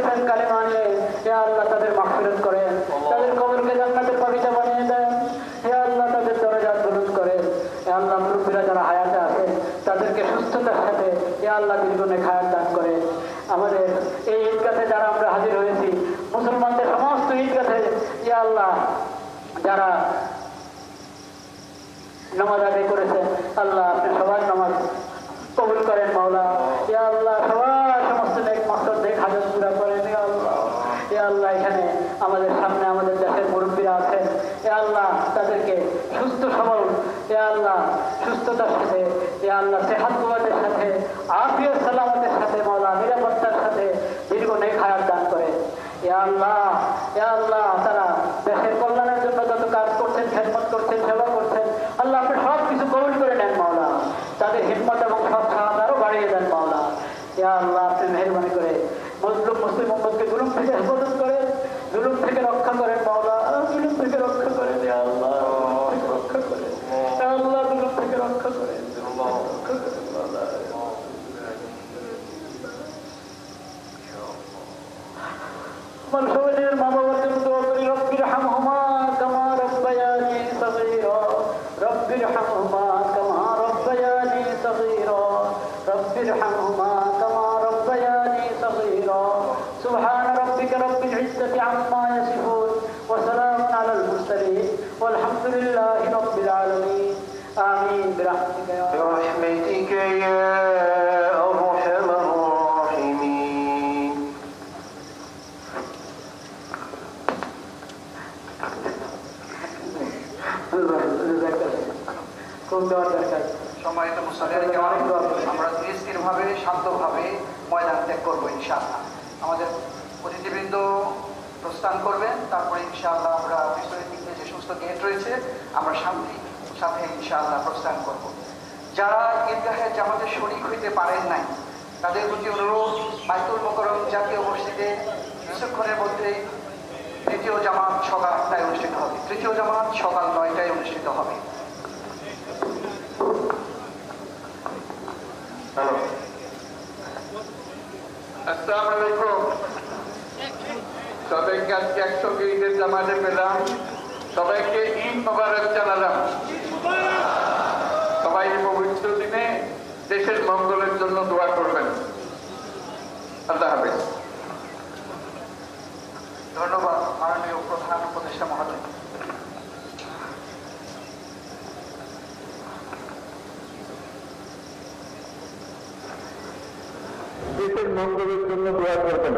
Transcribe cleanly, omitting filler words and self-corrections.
কালেমা নিয়ে ইয়া আল্লাহ তাদের মাগফিরাত করেন, তাদের কবরকে জান্নাতের বাগিচা বানিয়ে দেন। ইয়া আল্লাহ তাদের দরজা বুলন্দ করেন। ইয়া আল্লাহ মুরব্বিরা যারা হায়াতে আছে তাদেরকে সুস্থতার সাথে ইয়া আল্লাহ দীর্ঘনে খায়াত দান করেন। আমাদের এই ঈদগাহে যারা আমরা হাজির হয়েছি, মুসলমানদের সমস্ত ঈদগাহে ইয়া আল্লাহ যারা নামাজ আদায় করেছেন, আল্লাহ আপনি সবার নামাজ কবুল করেন মাওলা। ইয়া আল্লাহ সবার সমস্ত নেক মাকসাদ নেক হাজত পুরা করেন ইয়া আল্লাহ। ইয়া আল্লাহ এখানে আমাদের সামনে আমাদের দেশের মুরব্বীরা আছেন, ইয়া আল্লাহ তাদেরকে সুস্থ সবল ইয়া আল্লাহ সুস্থতার সাথে ইয়া আল্লাহ সেহাত কুওয়াতের সাথে আফিয়ত সালামতের সাথে মাওলা নিরাপত্তার সাথে দীর্ঘ নেক হায়াত দান করে ইয়া আল্লাহ তারা দেশের কল্যাণের জন্য যত কাজ করছেন, খেদমত করছেন, সেবা করছেন, আল্লাহ আপনি সব কিছু কবুল করে নেন মাওলা। তাদের হিম্মত এবং সৎসাহস আরো বাড়িয়ে দেন মাওলা। ইয়া আল্লাহ আপনি মেহেরবানি করে মুসলিম উম্মতকে জুলুম থেকে হেফাজত করেন, জুলুম থেকে রক্ষা করেন মাওলা, জুলুম থেকে রক্ষা করেন ইয়া আল্লাহ, রক্ষা করেন ইয়া আল্লাহ, জুলুম থেকে রক্ষা করেন, রক্ষা করেন মাওলা। সবাইয়ের মা বাবার জন্য দোয়া করি, রব্বির হামহুমা কামা রব্বায়ানি সগীরা, রব্বির হামহুমা কামা রব্বায়ানি সগীরা, রব্বির হামহুমা কামা রব্বায়ানি সগীরা। সুবহান রাব্বিকা রব্বিল ইজ্জাতি আম্মা ইয়াসিফুন ওয়া সালামুন আলাল মুরসালিন ওয়ালহামদুলিল্লাহি রাব্বিল আলামিন। আমিন বিরহমাতিকা ইয়া সম্মানিত মুসলিম, আমরা স্থিরভাবে শান্তভাবে ময়দান ত্যাগ করবো ইনশাআল্লাহ। আমাদের অতিথিবৃন্দ প্রস্থান করবেন, তারপরে ইনশাআল্লাহ আমরা পিছনের দিকে যে সমস্ত গেট রয়েছে আমরা শান্তির সাথে ইনশাআল্লাহ প্রস্থান করব। যারা ঈদগাহে জামাতে শরীক হইতে পারেন নাই তাদের প্রতি অনুরোধ, বাইতুল মোকাররম জাতীয় মসজিদে কিছুক্ষণের মধ্যেই দ্বিতীয় জামাত সকাল 8টায় অনুষ্ঠিত হবে, তৃতীয় জামাত সকাল 9টায় অনুষ্ঠিত হবে। আসসালামু আলাইকুম। সবাইকে আজকে একসঙ্গে ঈদের জামাতে পেলাম, সবাইকে ঈদ মোবারক জানালাম। সবাই পবিত্র দিনে দেশের মঙ্গলের জন্য দোয়া করবেন। আল্লাহ হাফেজ। ধন্যবাদ মাননীয় প্রধান উপদেষ্টা মহোদয়। দেশের মঙ্গলের জন্য দোয়া করবেন।